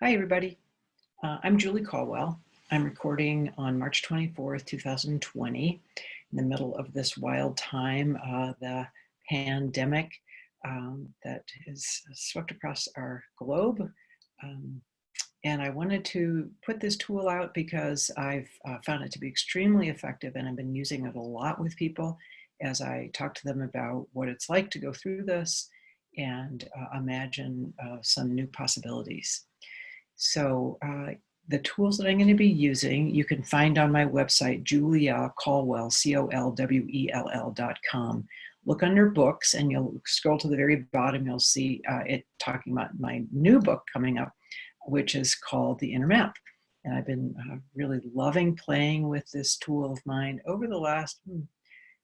Hi, everybody. I'm Julie Colwell. I'm recording on March 24th, 2020, in the middle of this wild time, the pandemic that has swept across our globe. Um, and I wanted to put this tool out because I've found it to be extremely effective, and I've been using it a lot with people as I talk to them about what it's like to go through this and imagine some new possibilities. So the tools that I'm going to be using, you can find on my website, Julia Colwell, COLWELL.com. Look under books and you'll scroll to the very bottom. You'll see it talking about my new book coming up, which is called The Inner Map. And I've been really loving playing with this tool of mine over the last,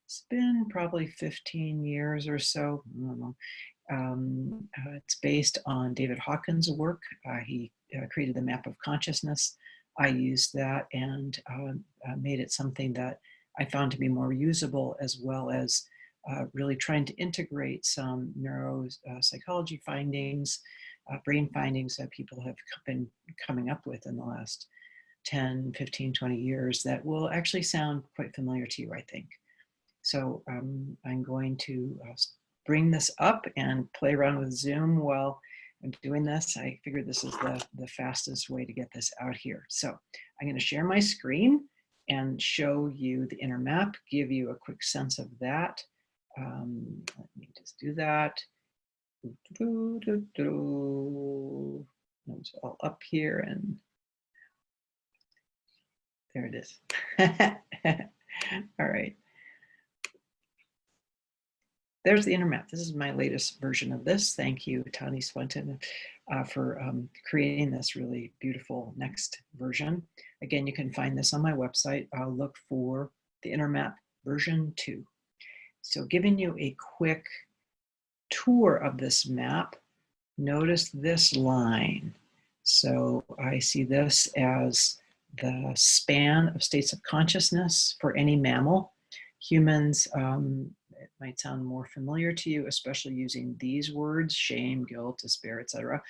it's been probably 15 years or so. I don't know. It's based on David Hawkins' work. He created the map of consciousness. I used that and made it something that I found to be more usable, as well as really trying to integrate some neuropsychology findings, brain findings that people have been coming up with in the last 10, 15, 20 years that will actually sound quite familiar to you, I think. So I'm going to bring this up and play around with Zoom while I'm doing this. I figured this is the fastest way to get this out here. So I'm going to share my screen and show you the inner map, give you a quick sense of that. Let me just do that. It's all up here and there it is. All right. There's the inner map. This is my latest version of this. Thank you, Tani Swinton, for creating this really beautiful next version. Again, you can find this on my website. I'll look for the inner map version 2. So giving you a quick tour of this map, notice this line. So I see this as the span of states of consciousness for any mammal. Humans, it might sound more familiar to you, especially using these words: shame, guilt, despair, etc.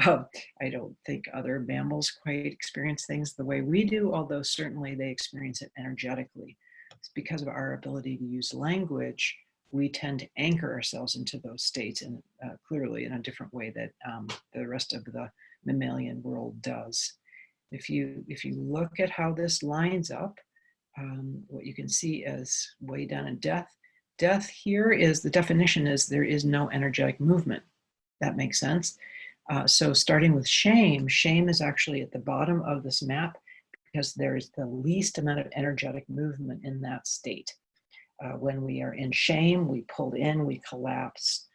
I don't think other mammals quite experience things the way we do, although certainly they experience it energetically. It's because of our ability to use language, we tend to anchor ourselves into those states, and clearly in a different way that the rest of the mammalian world does. If you look at how this lines up, what you can see is way down in death. Death here is, the definition is there is no energetic movement. That makes sense. So starting with shame, shame is actually at the bottom of this map because there is the least amount of energetic movement in that state. When we are in shame, we pull in, we collapse.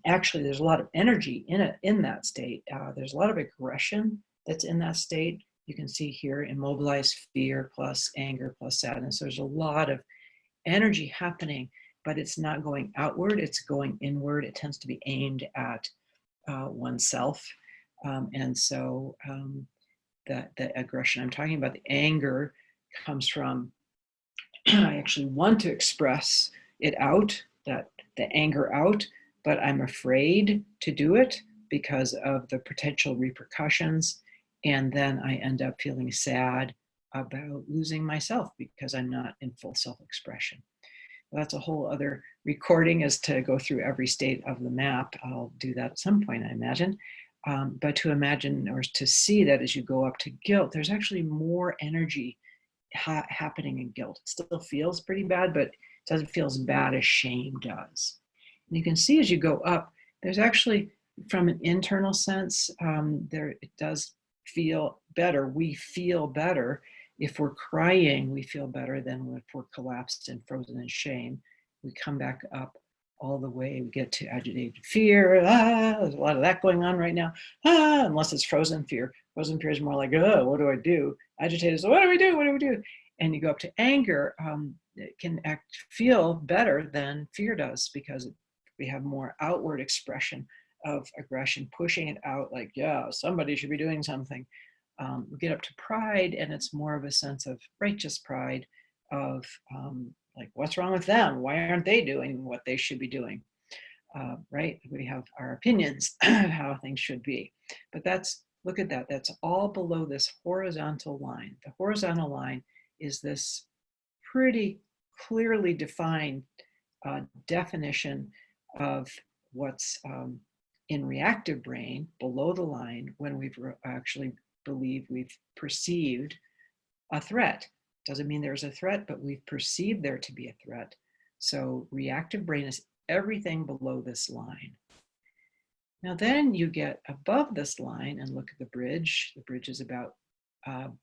Actually, there's a lot of energy in that state. There's a lot of aggression that's in that state. You can see here immobilized fear plus anger plus sadness. There's a lot of energy happening, but it's not going outward, it's going inward. It tends to be aimed at oneself. And so the aggression I'm talking about, the anger, comes from I actually want to express it out, the anger out, but I'm afraid to do it because of the potential repercussions. And then I end up feeling sad about losing myself because I'm not in full self-expression. That's a whole other recording, is to go through every state of the map. I'll do that at some point, I imagine. But to imagine or to see that as you go up to guilt, there's actually more energy happening in guilt. It still feels pretty bad, but it doesn't feel as bad as shame does. And you can see as you go up, there's actually, from an internal sense, it does feel better. We feel better. If we're crying, we feel better than if we're collapsed and frozen in shame. We come back up all the way. We get to agitated fear. There's a lot of that going on right now. Unless it's frozen fear. Frozen fear is more like, oh, what do I do? Agitated is, what do we do? What do we do? And you go up to anger. It can feel better than fear does because we have more outward expression of aggression, pushing it out like, yeah, somebody should be doing something. We get up to pride, and it's more of a sense of righteous pride of like, what's wrong with them? Why aren't they doing what they should be doing? Right? We have our opinions of how things should be. But that's Look at that. That's all below this horizontal line. The horizontal line is this pretty clearly defined definition of what's in reactive brain below the line when we've actually believe we've perceived a threat. Doesn't mean there's a threat, but we've perceived there to be a threat. So reactive brain is everything below this line. Now then you get above this line and look at the bridge. The bridge is about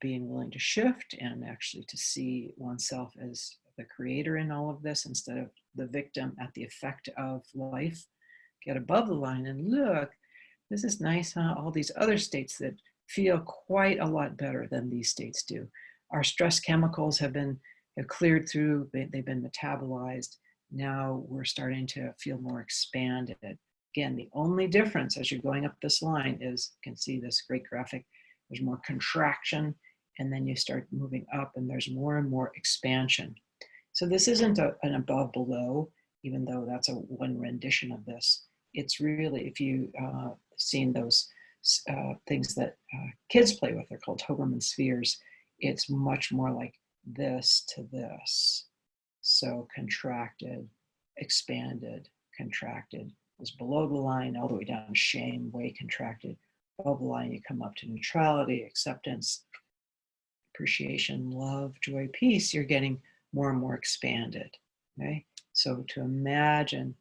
being willing to shift and actually to see oneself as the creator in all of this instead of the victim at the effect of life. Get above the line and look, this is nice, huh? All these other states that feel quite a lot better than these states do. Our stress chemicals have cleared through, they've been metabolized. Now we're starting to feel more expanded. Again, the only difference as you're going up this line is, you can see this great graphic, there's more contraction, and then you start moving up and there's more and more expansion. So this isn't an above below, even though that's one rendition of this. It's really, if you seen those things that kids play with, they're called Hoberman spheres, it's much more like this to this. So contracted, expanded, contracted. Is below the line, all the way down, shame, way contracted. Above the line, you come up to neutrality, acceptance, appreciation, love, joy, peace. You're getting more and more expanded, okay? So to imagine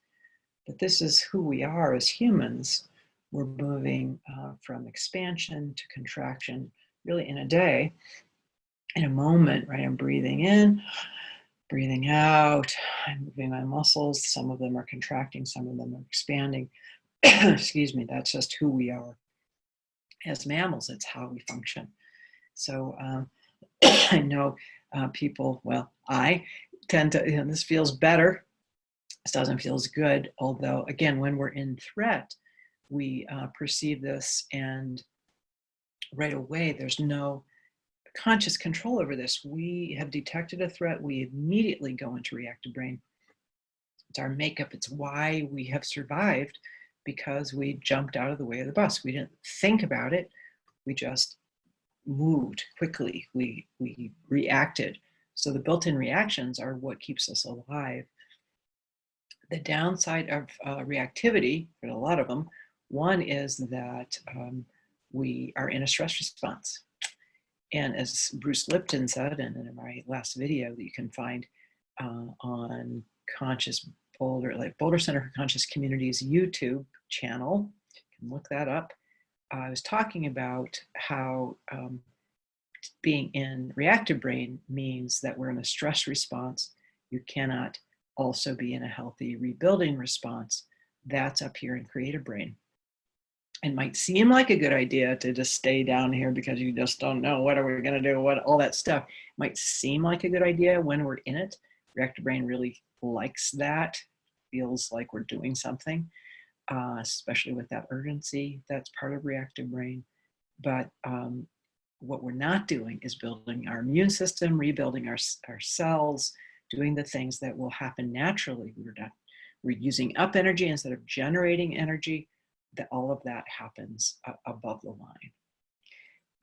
that this is who we are as humans, we're moving from expansion to contraction, really in a day, in a moment, right? I'm breathing in, breathing out, I'm moving my muscles. Some of them are contracting, some of them are expanding. Excuse me, that's just who we are as mammals. It's how we function. So I know people, well, I tend to, this feels better. This doesn't feel as good. Although, again, when we're in threat, we perceive this and right away, there's no conscious control over this. We have detected a threat, we immediately go into reactive brain. It's our makeup, it's why we have survived, because we jumped out of the way of the bus. We didn't think about it, we just moved quickly, we reacted. So the built-in reactions are what keeps us alive. The downside of reactivity, for a lot of them, one is that we are in a stress response. And as Bruce Lipton said, and in my last video that you can find on Conscious Boulder, like Boulder Center for Conscious Communities YouTube channel, you can look that up. I was talking about how being in reactive brain means that we're in a stress response. You cannot also be in a healthy rebuilding response. That's up here in creative brain. It might seem like a good idea to just stay down here because you just don't know what are we going to do, what all that stuff. It might seem like a good idea when we're in it. Reactive brain really likes that, feels like we're doing something, especially with that urgency. That's part of reactive brain. But what we're not doing is building our immune system, rebuilding our cells, doing the things that will happen naturally. We're using up energy instead of generating energy. That all of that happens above the line.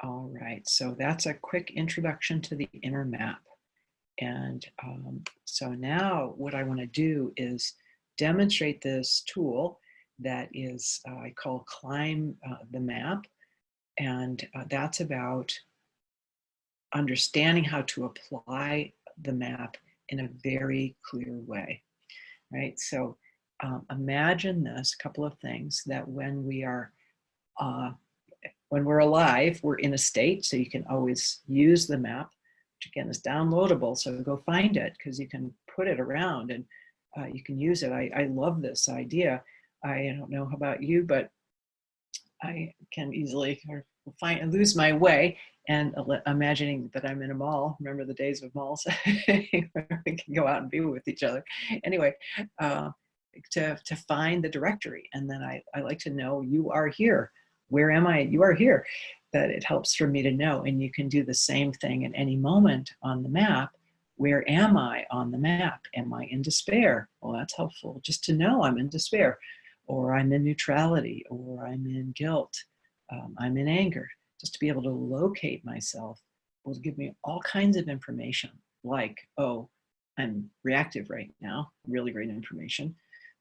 All right, so that's a quick introduction to the inner map. And so now what I want to do is demonstrate this tool that is, I call Climb the Map. And that's about understanding how to apply the map in a very clear way, right? So imagine this, a couple of things, that when we're alive, we're in a state, so you can always use the map, which again is downloadable, so go find it because you can put it around and you can use it. I love this idea. I don't know about you, but I can easily lose my way and imagining that I'm in a mall. Remember the days of malls where we can go out and be with each other. Anyway, to find the directory. And then I like to know, you are here. Where am I? You are here. That it helps for me to know. And you can do the same thing at any moment on the map. Where am I on the map? Am I in despair? Well, that's helpful just to know I'm in despair, or I'm in neutrality, or I'm in guilt, I'm in anger. Just to be able to locate myself will give me all kinds of information like, oh, I'm reactive right now, really great information.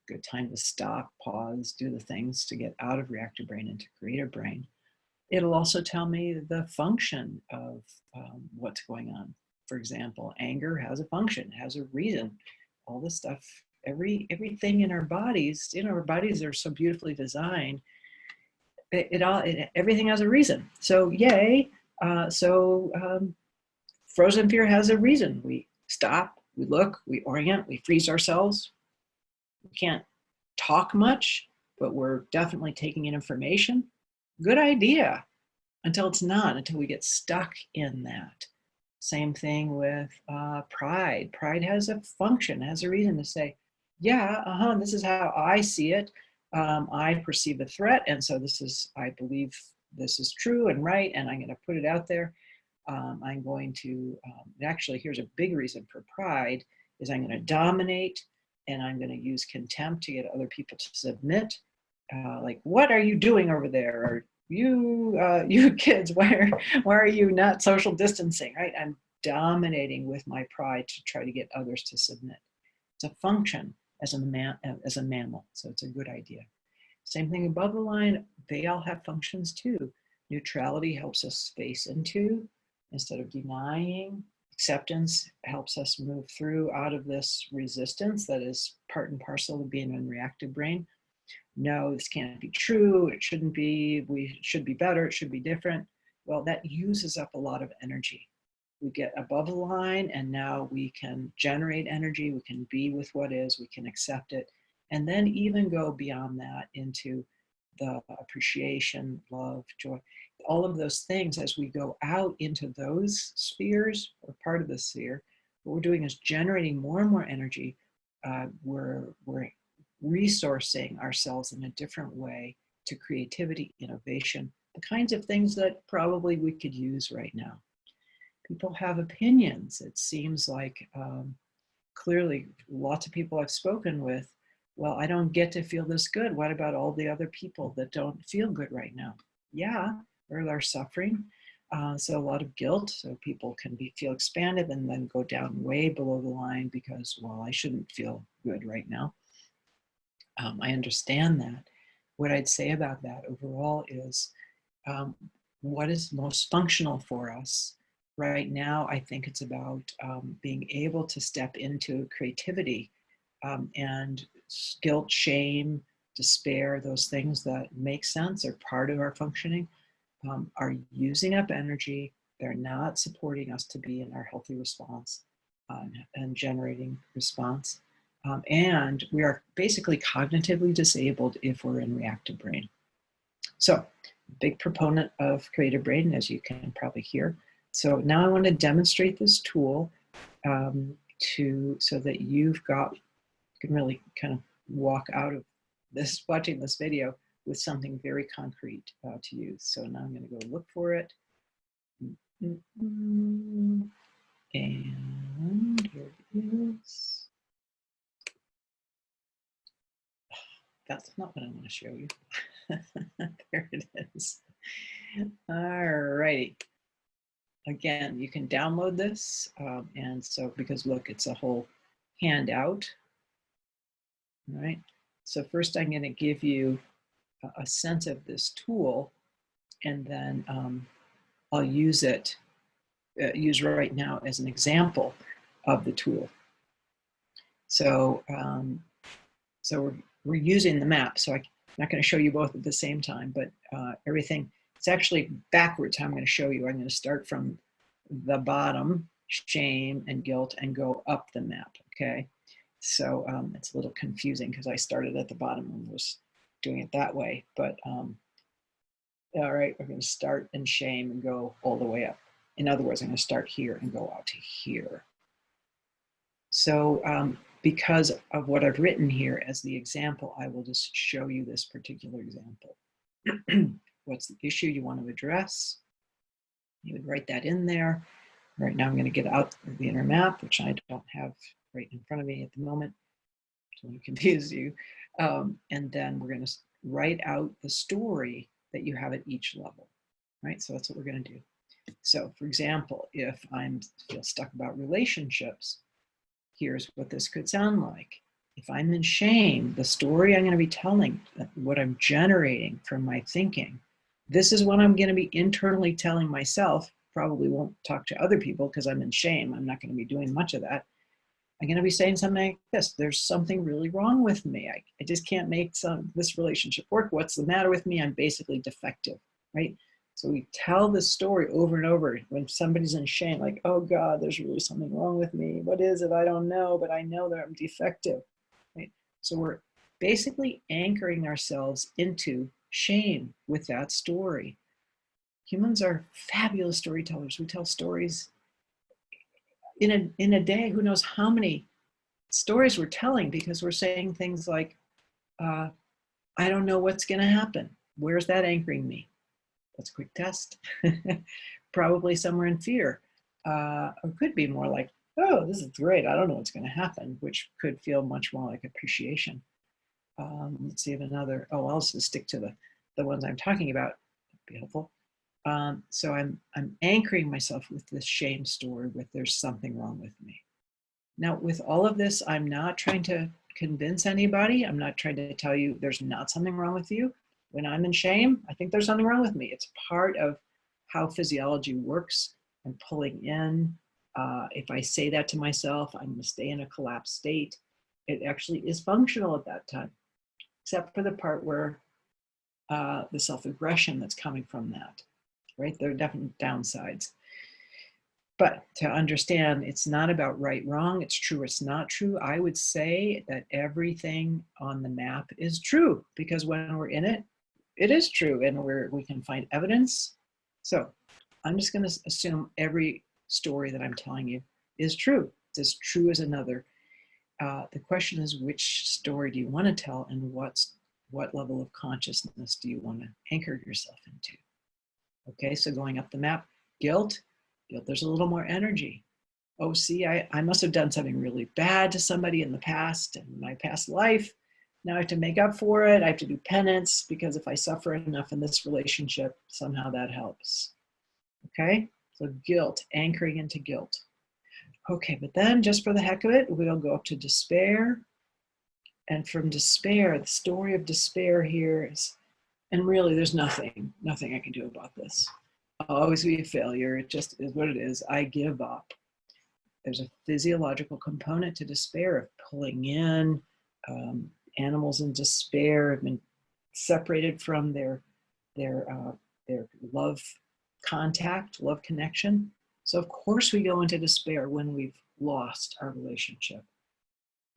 Good time to stop, pause, do the things to get out of reactive brain into creative brain. It'll also tell me the function of what's going on. For example, anger has a function, has a reason. All this stuff, everything in our bodies, our bodies are so beautifully designed. Everything has a reason. So yay. Frozen fear has a reason. We stop, we look, we orient, we freeze ourselves. We can't talk much, but we're definitely taking in information. Good idea. Until it's not, until we get stuck in that. Same thing with pride. Pride has a function, has a reason to say, yeah, this is how I see it. I perceive a threat, and so I believe this is true and right, and I'm going to put it out there. I'm going to, actually, here's a big reason for pride, is I'm going to dominate, and I'm going to use contempt to get other people to submit. Like, what are you doing over there? Or you kids, why are you not social distancing, right? I'm dominating with my pride to try to get others to submit. It's a function as a mammal, so it's a good idea. Same thing above the line, they all have functions too. Neutrality helps us space into instead of denying. Acceptance helps us move through out of this resistance that is part and parcel of being in reactive brain. No, this can't be true, it shouldn't be, we should be better, it should be different. Well, that uses up a lot of energy. We get above the line and now we can generate energy, we can be with what is, we can accept it, and then even go beyond that into the appreciation, love, joy, all of those things. As we go out into those spheres, or part of the sphere, what we're doing is generating more and more energy. We're resourcing ourselves in a different way to creativity, innovation, the kinds of things that probably we could use right now. People have opinions. It seems like clearly lots of people I've spoken with, well, I don't get to feel this good. What about all the other people that don't feel good right now? Yeah, or they're suffering. So a lot of guilt. So people can feel expanded and then go down way below the line because, well, I shouldn't feel good right now. I understand that. What I'd say about that overall is what is most functional for us right now. I think it's about being able to step into creativity and guilt, shame, despair, those things that make sense, are part of our functioning, are using up energy. They're not supporting us to be in our healthy response and generating response. And we are basically cognitively disabled if we're in reactive brain. So, big proponent of creative brain, as you can probably hear. So now I want to demonstrate this tool so that you can really kind of walk out of this, watching this video, with something very concrete to use. So now I'm going to go look for it. And here it is. That's not what I want to show you. There it is. All righty. Again, you can download this. And so, because look, it's a whole handout. All right. So first I'm going to give you a sense of this tool, and then I'll use it, use right now as an example of the tool. So, so we're using the map. So I'm not going to show you both at the same time, but everything, it's actually backwards how I'm going to show you. I'm going to start from the bottom, shame and guilt, and go up the map, okay? So it's a little confusing because I started at the bottom and was doing it that way. But all right, we're going to start in shame and go all the way up. In other words, I'm going to start here and go out to here. So because of what I've written here as the example, I will just show you this particular example. What's the issue you want to address? You would write that in there. Right now I'm going to get out the inner map, which I don't have right in front of me at the moment. Don't want to confuse you. And then we're going to write out the story that you have at each level, right? So that's what we're going to do. So for example, if I feel stuck about relationships, here's what this could sound like. If I'm in shame, the story I'm going to be telling, what I'm generating from my thinking, this is what I'm going to be internally telling myself. Probably won't talk to other people because I'm in shame. I'm not going to be doing much of that. I'm going to be saying something like this: there's something really wrong with me. I just can't make this relationship work. What's the matter with me? I'm basically defective, right? So we tell this story over and over when somebody's in shame, like, oh God, there's really something wrong with me. What is it? I don't know, but I know that I'm defective, right? So we're basically anchoring ourselves into shame with that story. Humans are fabulous storytellers. We tell stories in a day, who knows how many stories we're telling, because we're saying things like, I don't know what's going to happen. Where's that anchoring me? That's a quick test. Probably somewhere in fear. Or could be more like, oh, this is great. I don't know what's going to happen, which could feel much more like appreciation. Let's see if another, I'll just stick to the ones I'm talking about. That'd be helpful. So I'm anchoring myself with this shame story with there's something wrong with me. Now, with all of this, I'm not trying to convince anybody. I'm not trying to tell you there's not something wrong with you. When I'm in shame, I think there's something wrong with me. It's part of how physiology works. I'm pulling in. If I say that to myself, I'm going to stay in a collapsed state. It actually is functional at that time, except for the part where the self-aggression that's coming from that, right? There are definite downsides. But to understand, it's not about right, wrong, it's true, it's not true. I would say that everything on the map is true, because when we're in it, it is true, and we can find evidence. So I'm just going to assume every story that I'm telling you is true. It's as true as another. The question is, which story do you want to tell, and what level of consciousness do you want to anchor yourself into? Okay, so going up the map, guilt, there's a little more energy. Oh, see, I must have done something really bad to somebody in the past, in my past life. Now I have to make up for it. I have to do penance, because if I suffer enough in this relationship, somehow that helps. Okay, so guilt, anchoring into guilt. Okay, but then just for the heck of it, we'll go up to despair. And from despair, the story of despair here is, and really there's nothing I can do about this. I'll always be a failure. It just is what it is. I give up. There's a physiological component to despair, of pulling in. Animals in despair have been separated from their love contact, love connection. So of course we go into despair when we've lost our relationship.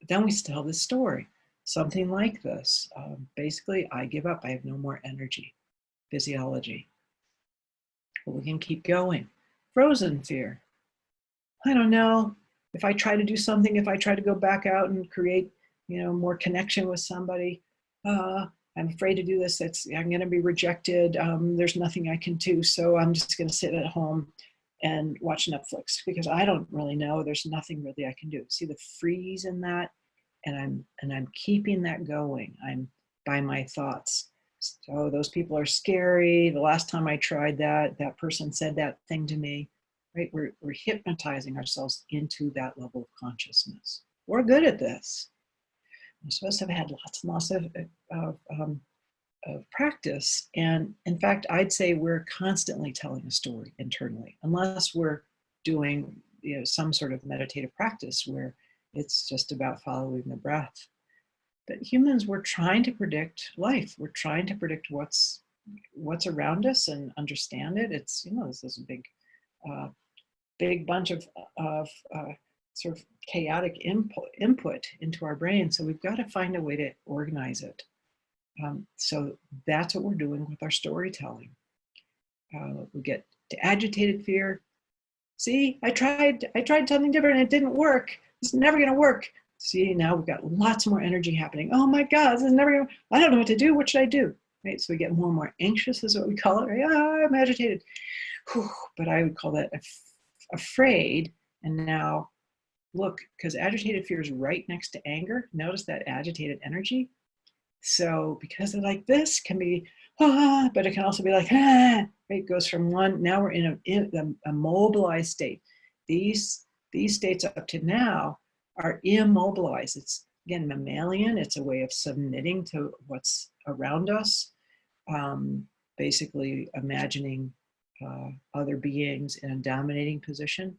But then we tell this story, something like this. Basically, I give up. I have no more energy. Physiology. But we can keep going. Frozen fear. I don't know. If I try to do something, if I try to go back out and create, more connection with somebody, I'm afraid to do this. I'm going to be rejected. There's nothing I can do. So I'm just going to sit at home and watch Netflix, because I don't really know. There's nothing really I can do. See the freeze in that? And I'm keeping that going. I'm by my thoughts. So those people are scary. The last time I tried that person said that thing to me, right? We're hypnotizing ourselves into that level of consciousness. We're good at this. We're supposed to have had lots and lots of practice. And in fact, I'd say we're constantly telling a story internally, unless we're doing some sort of meditative practice where it's just about following the breath. But humans, we're trying to predict life. We're trying to predict what's around us and understand it. It's, this is a big bunch of sort of chaotic input into our brain. So we've got to find a way to organize it. So that's what we're doing with our storytelling. We get to agitated fear. See, I tried something different and it didn't work. It's never going to work. See, now we've got lots more energy happening. Oh my God, this is never going to, I don't know what to do. What should I do? Right? So we get more and more anxious, is what we call it. Right? Oh, I'm agitated. Whew. But I would call that afraid. And now look, because agitated fear is right next to anger. Notice that agitated energy. So because they're like this, can be ah, but it can also be like, ah, right? It goes from one, now we're in a mobilized state. These states up to now are immobilized. It's, again, mammalian. It's a way of submitting to what's around us, basically imagining other beings in a dominating position.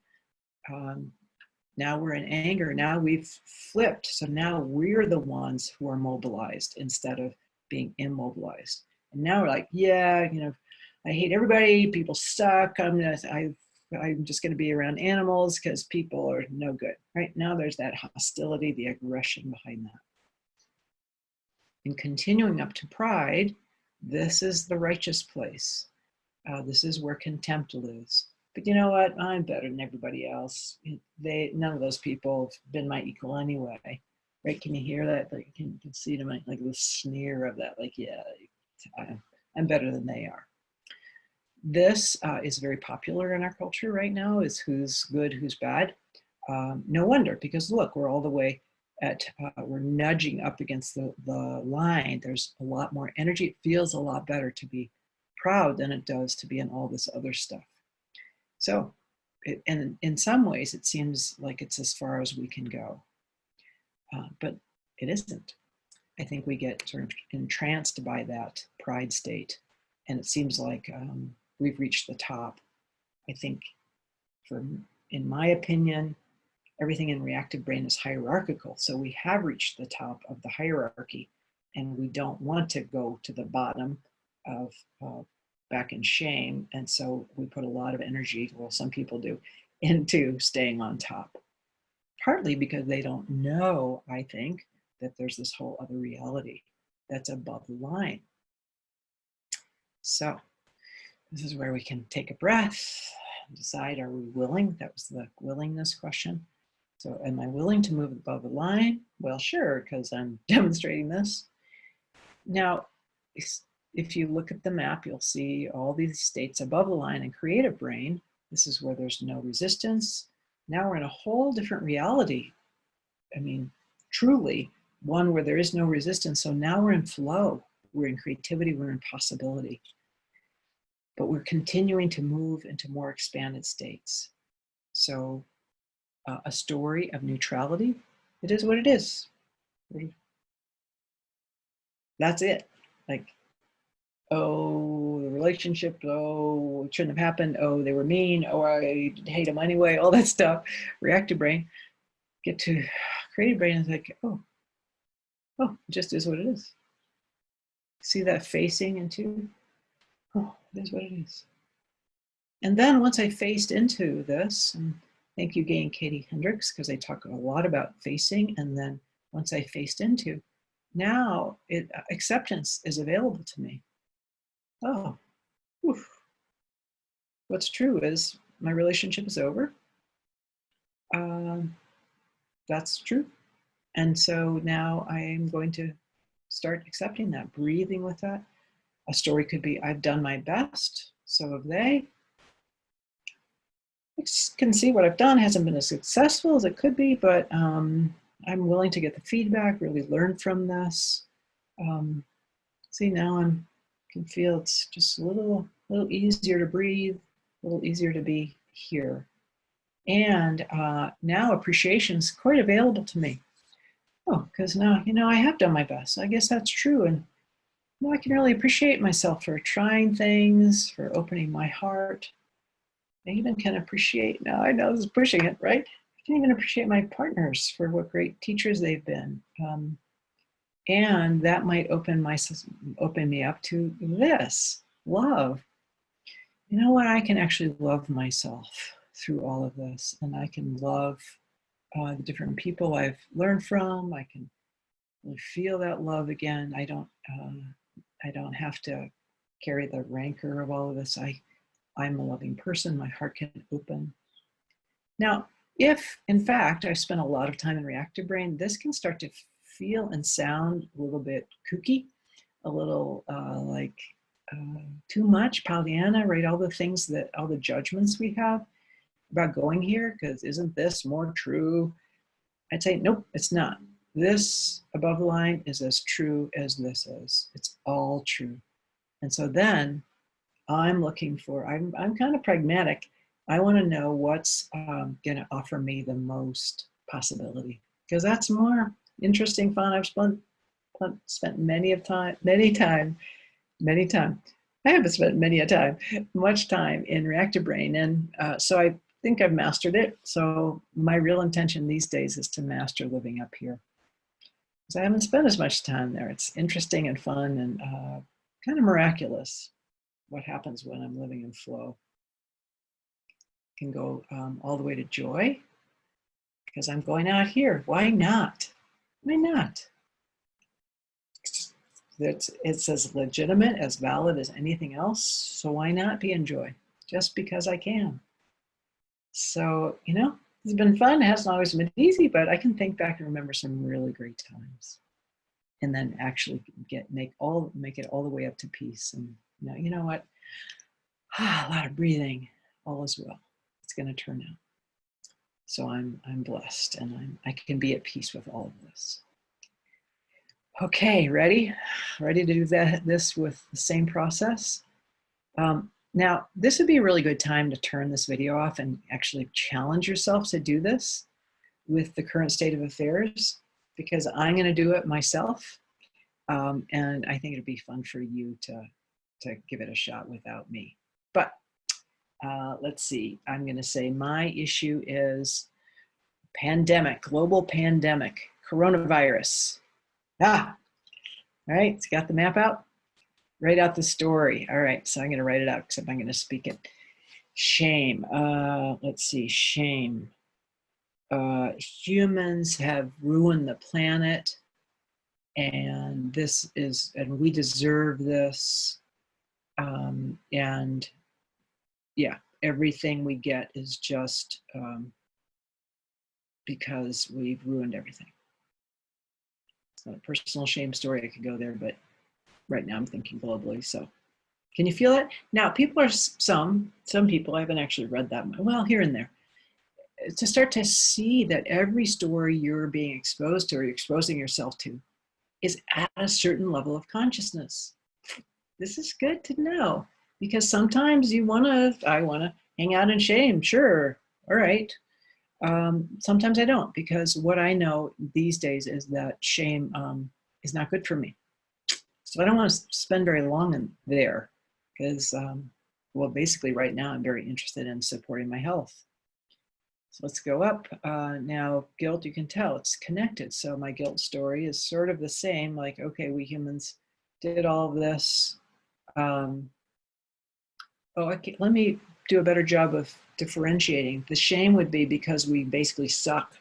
Now we're in anger. Now we've flipped. So now we're the ones who are mobilized instead of being immobilized. And now we're like, yeah, you know, I hate everybody. People suck. I'm just going to be around animals because people are no good. Right now, there's that hostility, the aggression behind that. And continuing up to pride, this is the righteous place. This is where contempt lives. But you know what? I'm better than everybody else. None of those people have been my equal anyway. Right? Can you hear that? Like, you can see them like the sneer of that. Like, yeah, I'm better than they are. This is very popular in our culture right now. Is who's good, who's bad. No wonder, because look, we're all the way at we're nudging up against the line. There's a lot more energy. It feels a lot better to be proud than it does to be in all this other stuff. So, and in some ways, it seems like it's as far as we can go, but it isn't. I think we get sort of entranced by that pride state, and it seems like we've reached the top. I think, in my opinion, everything in reactive brain is hierarchical. So we have reached the top of the hierarchy, and we don't want to go to the bottom of back in shame. And so we put a lot of energy, well, some people do, into staying on top. Partly because they don't know, I think, that there's this whole other reality that's above the line. So this is where we can take a breath and decide, are we willing? That was the willingness question. So am I willing to move above the line? Well, sure, because I'm demonstrating this. Now, if you look at the map, you'll see all these states above the line in creative brain. This is where there's no resistance. Now we're in a whole different reality. I mean, truly one where there is no resistance. So now we're in flow. We're in creativity. We're in possibility. But we're continuing to move into more expanded states. So a story of neutrality. It is what it is. That's it. Like, oh, the relationship, oh, it shouldn't have happened. Oh, they were mean. Oh, I hate them anyway. All that stuff. Reactive brain. Get to creative brain is like, oh, it just is what it is. See that facing into, oh, it is what it is. And then once I faced into this, and thank you again, Katie Hendricks, because I talk a lot about facing. And then once I faced into, now acceptance is available to me. Oh, oof. What's true is my relationship is over. That's true. And so now I am going to start accepting that, breathing with that. A story could be, I've done my best, so have they. I can see what I've done hasn't been as successful as it could be, but I'm willing to get the feedback, really learn from this. See, now I can feel it's just a little easier to breathe, a little easier to be here. And now appreciation is quite available to me. Oh, because now, I have done my best. I guess that's true. And I can really appreciate myself for trying things, for opening my heart. I even can appreciate, now I know this is pushing it, right? I can even appreciate my partners for what great teachers they've been. And that might open me up to this, love. You know what? I can actually love myself through all of this. And I can love the different people I've learned from. I can really feel that love again. I don't have to carry the rancor of all of this. I'm a loving person. My heart can open. Now, if in fact I spent a lot of time in reactive brain, this can start to feel and sound a little bit kooky, a little like too much Pollyanna, right? All the judgments we have about going here, because isn't this more true? I'd say, nope, it's not. This above the line is as true as this is. It's all true. And so then I'm looking for, I'm kind of pragmatic. I want to know what's going to offer me the most possibility, because that's more interesting, fun. I've spent many time. I haven't spent much time in reactive brain. And so I think I've mastered it. So my real intention these days is to master living up here, because I haven't spent as much time there. It's interesting and fun and kind of miraculous what happens when I'm living in flow. Can go all the way to joy, because I'm going out here. Why not? Why not? It's as legitimate, as valid as anything else. So why not be in joy? Just because I can. So, it's been fun. It hasn't always been easy, but I can think back and remember some really great times. And then actually make it all the way up to peace. And you know what? A lot of breathing, all is well. It's going to turn out. So I'm blessed, and I can be at peace with all of this. Okay, ready to do this with the same process. Now, this would be a really good time to turn this video off and actually challenge yourself to do this with the current state of affairs, because I'm going to do it myself, and I think it'd be fun for you to give it a shot without me. But let's see. I'm going to say my issue is pandemic, global pandemic, coronavirus. All right, it's got the map out. Write out the story. All right, so I'm going to write it out, except I'm going to speak it. Shame. Let's see, shame. Humans have ruined the planet, and we deserve this. And yeah, everything we get is just because we've ruined everything. It's not a personal shame story. I could go there, but right now I'm thinking globally. So can you feel it? Now, people are some people, I haven't actually read that much, well, here and there, to start to see that every story you're being exposed to or you're exposing yourself to is at a certain level of consciousness. This is good to know, because sometimes I want to hang out in shame. Sure. All right. Sometimes I don't, because what I know these days is that shame is not good for me. So I don't want to spend very long in there, because, well, basically right now I'm very interested in supporting my health. So let's go up. Now, guilt, you can tell it's connected. So my guilt story is sort of the same, like, okay, we humans did all of this. Let me do a better job of differentiating. The shame would be because we basically suck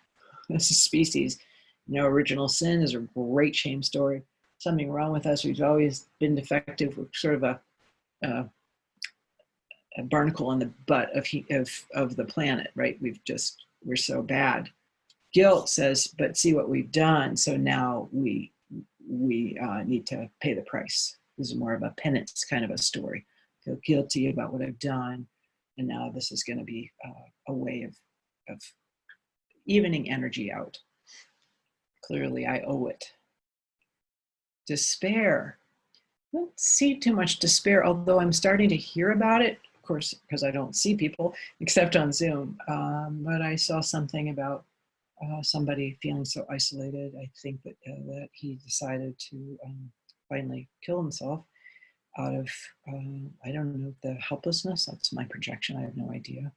as a species. Original sin is a great shame story. Something wrong with us. We've always been defective. We're sort of a barnacle on the butt of the planet, right? We're so bad. Guilt says, but see what we've done. So now we need to pay the price. This is more of a penance kind of a story. I feel guilty about what I've done, and now this is going to be a way of evening energy out. Clearly, I owe it. Despair. I don't see too much despair, although I'm starting to hear about it, of course, because I don't see people except on Zoom. But I saw something about somebody feeling so isolated. I think that he decided to finally kill himself out of, I don't know, the helplessness. That's my projection. I have no idea.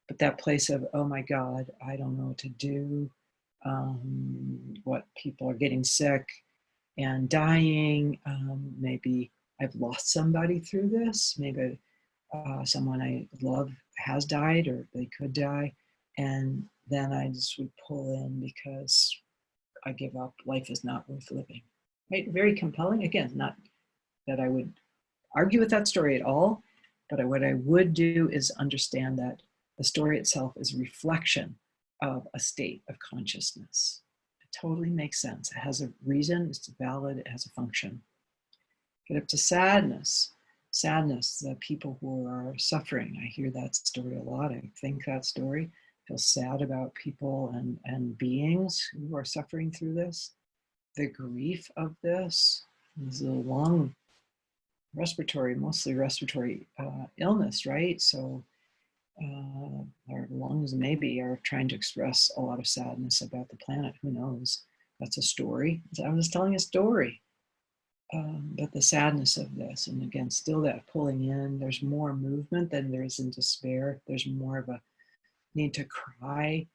But that place of, oh my God, I don't know what to do. What people are getting sick and dying. Maybe I've lost somebody through this. Maybe someone I love has died, or they could die. And then I just would pull in because I give up. Life is not worth living. Right? Very compelling. Again, not that I would argue with that story at all, but what I would do is understand that the story itself is a reflection of a state of consciousness. It totally makes sense. It has a reason, it's valid, it has a function. Get up to sadness. Sadness, the people who are suffering. I hear that story a lot. I think that story. I feel sad about people and beings who are suffering through this. The grief of this is a long mostly respiratory illness, right? So our lungs maybe are trying to express a lot of sadness about the planet. Who knows? That's a story. I was telling a story. But the sadness of this, and again, still that pulling in, there's more movement than there is in despair. There's more of a need to cry,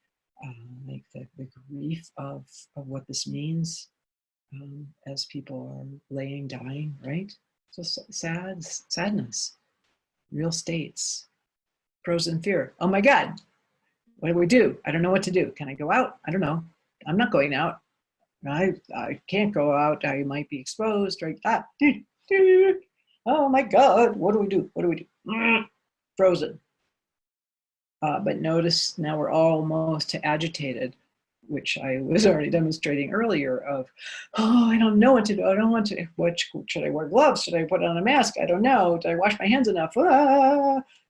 like the grief of what this means as people are laying, dying, right? So sadness, real states, frozen fear. Oh my God, what do we do? I don't know what to do. Can I go out? I don't know. I'm not going out. I can't go out. I might be exposed, right? Oh my God, what do we do? What do we do? Frozen. But notice now we're almost agitated, which I was already demonstrating earlier of, oh, I don't know what to do. I don't want to, what should I wear gloves? Should I put on a mask? I don't know. Did I wash my hands enough?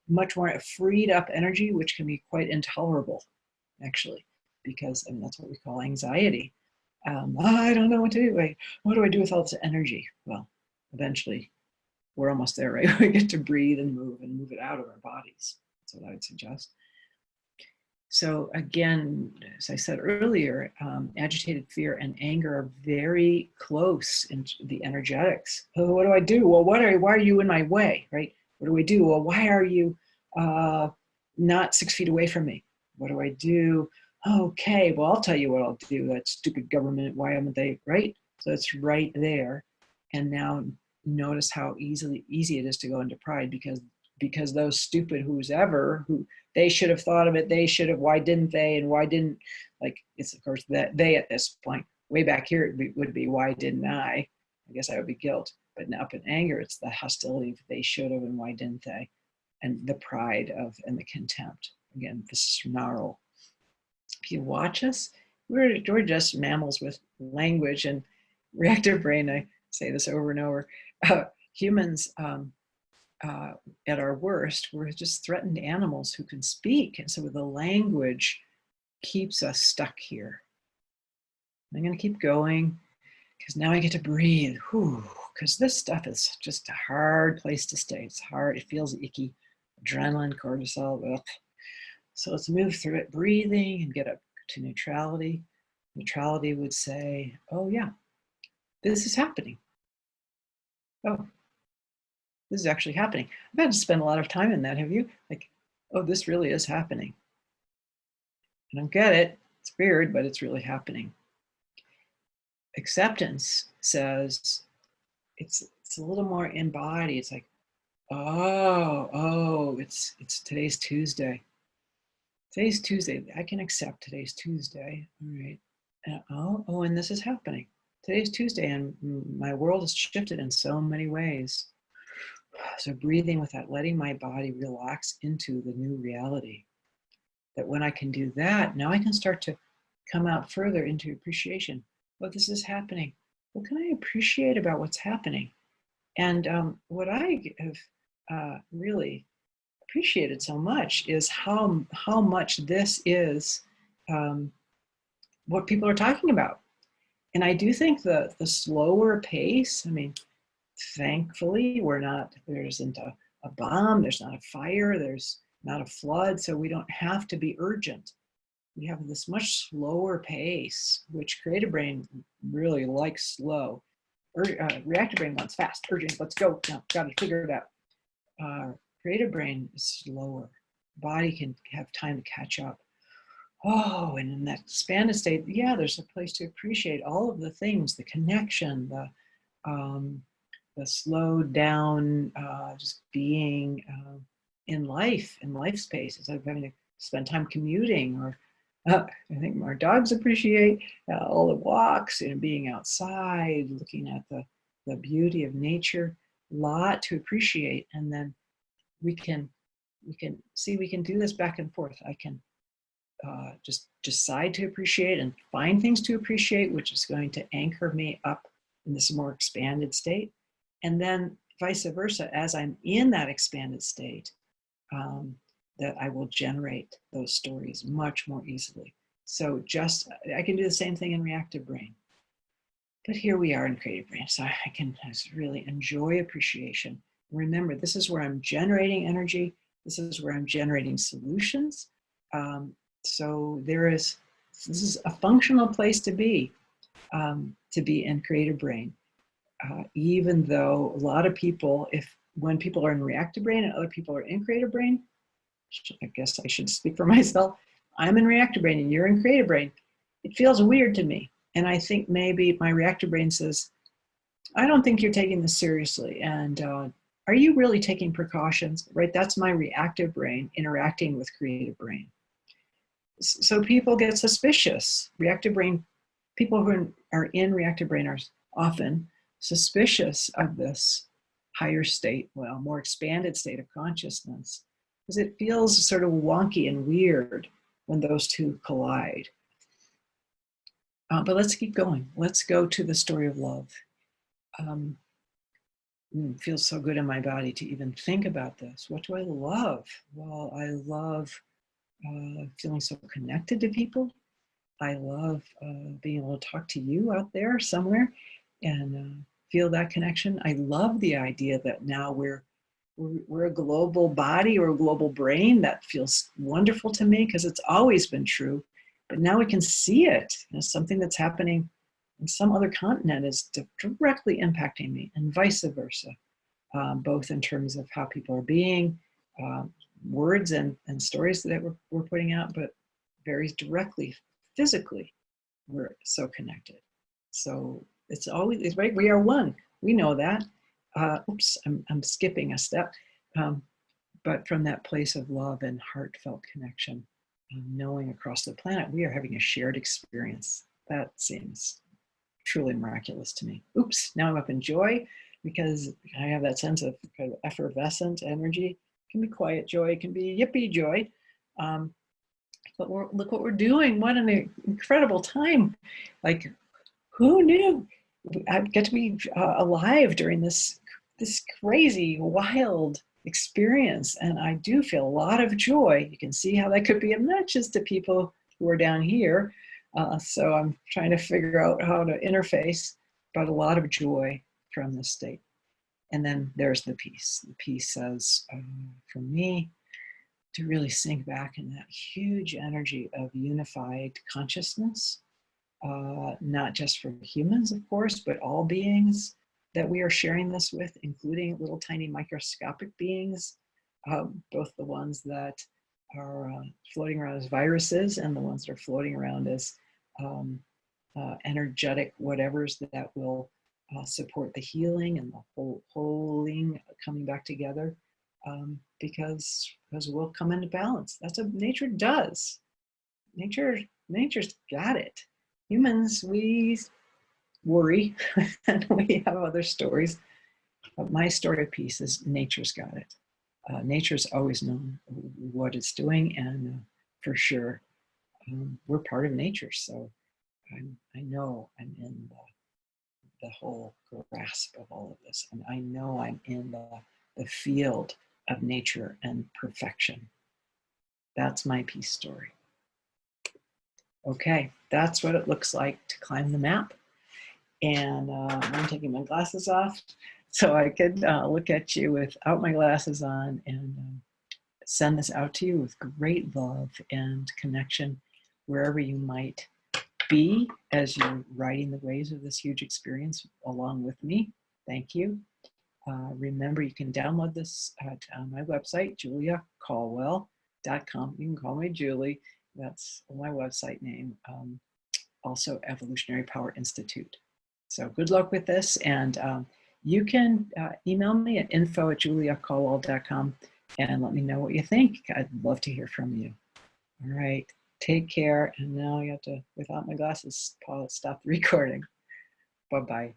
Much more freed up energy, which can be quite intolerable, actually, because that's what we call anxiety. I don't know what to do. What do I do with all this energy? Well, eventually we're almost there, right? We get to breathe and move it out of our bodies. That's what I would suggest. So again, as I said earlier, agitated fear and anger are very close in the energetics. Oh, what do I do? Well, why are you in my way, right? What do we do? Well, why are you not 6 feet away from me? What do I do? Okay, well, I'll tell you what I'll do. That stupid government, why haven't they, right? So it's right there. And now notice how easy it is to go into pride because those stupid who they should have thought of it, they should have, why didn't they, and why didn't, like, it's of course that they at this point, way back here it would be, why didn't I guess I would be guilt, but now up in anger, it's the hostility of they should have and why didn't they, and the pride of, and the contempt, again, the snarl. If you watch us, we're just mammals with language and reactive brain. I say this over and over. Humans, at our worst, we're just threatened animals who can speak. And so the language keeps us stuck here. I'm going to keep going because now I get to breathe. Because this stuff is just a hard place to stay. It's hard. It feels icky. Adrenaline, cortisol. Ugh. So let's move through it, breathing, and get up to neutrality. Neutrality would say, oh yeah, this is happening. Oh, this is actually happening. I've had to spend a lot of time in that, have you? Like, oh, this really is happening. I don't get it. It's weird, but it's really happening. Acceptance says it's a little more embodied. It's like, oh, it's today's Tuesday. Today's Tuesday. I can accept today's Tuesday. All right. And this is happening. Today's Tuesday, and my world has shifted in so many ways. So breathing with that, letting my body relax into the new reality. That when I can do that, now I can start to come out further into appreciation. Well, this is happening. What can I appreciate about what's happening? And what I have really appreciated so much is how much this is what people are talking about. And I do think the slower pace, I mean, thankfully, there isn't a bomb, there's not a fire, there's not a flood, so we don't have to be urgent. We have this much slower pace, which creative brain really likes slow. Reactive brain wants fast, urgent, let's go, now, got to figure it out. Creative brain is slower. Body can have time to catch up. Oh, and in that expanded state, yeah, there's a place to appreciate all of the things, the connection, the slowed down, just being in life space, instead of having to spend time commuting, or I think our dogs appreciate all the walks and being outside, looking at the beauty of nature, a lot to appreciate. And then we can do this back and forth. I can just decide to appreciate and find things to appreciate, which is going to anchor me up in this more expanded state. And then vice versa, as I'm in that expanded state, that I will generate those stories much more easily. So I can do the same thing in reactive brain. But here we are in Creative Brain, so I can just really enjoy appreciation. Remember, this is where I'm generating energy. This is where I'm generating solutions. So this is a functional place to be in Creative Brain. Even though a lot of people, when people are in reactive brain and other people are in creative brain, I guess I should speak for myself. I'm in reactive brain and you're in creative brain. It feels weird to me. And I think maybe my reactive brain says, I don't think you're taking this seriously. And are you really taking precautions? Right? That's my reactive brain interacting with creative brain. So people get suspicious. Reactive brain, people who are in reactive brain are often suspicious of this higher state, well, more expanded state of consciousness, because it feels sort of wonky and weird when those two collide. But let's keep going. Let's go to the story of love. It feels so good in my body to even think about this. What do I love? Well, I love feeling so connected to people. I love being able to talk to you out there somewhere and feel that connection. I love the idea that now we're a global body or a global brain. That feels wonderful to me because it's always been true. But now we can see it. Something that's happening in some other continent is directly impacting me, and vice versa, both in terms of how people are being, words and stories that we're putting out, but very directly, physically, we're so connected. So it's right. We are one. We know that. Oops, I'm skipping a step. But from that place of love and heartfelt connection, knowing across the planet, we are having a shared experience. That seems truly miraculous to me. Oops, now I'm up in joy because I have that sense of kind of effervescent energy. It can be quiet joy, it can be yippee joy. But look what we're doing. What an incredible time. Like, who knew I'd get to be alive during this crazy, wild experience? And I do feel a lot of joy. You can see how that could be obnoxious to people who are down here. So I'm trying to figure out how to interface, but a lot of joy from this state. And then there's the peace. The peace says, for me, to really sink back in that huge energy of unified consciousness, not just for humans, of course, but all beings that we are sharing this with, including little tiny microscopic beings, both the ones that are floating around as viruses and the ones that are floating around as energetic whatevers that will support the healing and the holding, coming back together, because we'll come into balance. That's what nature does. Nature's got it. Humans, we worry and we have other stories. But my story of peace is nature's got it. Nature's always known what it's doing, and for sure, we're part of nature. So I know I'm in the whole grasp of all of this, and I know I'm in the field of nature and perfection. That's my peace story. Okay, that's what it looks like to climb the map. And I'm taking my glasses off so I could look at you without my glasses on and send this out to you with great love and connection wherever you might be as you're riding the waves of this huge experience along with me. Thank you. Remember, you can download this on my website, juliacolwell.com. You can call me Julie. That's my website name. Also, Evolutionary Power Institute. So good luck with this. And you can email me at info@juliacolwell.com and let me know what you think. I'd love to hear from you. All right. Take care. And now you have to, without my glasses, stop the recording. Bye-bye.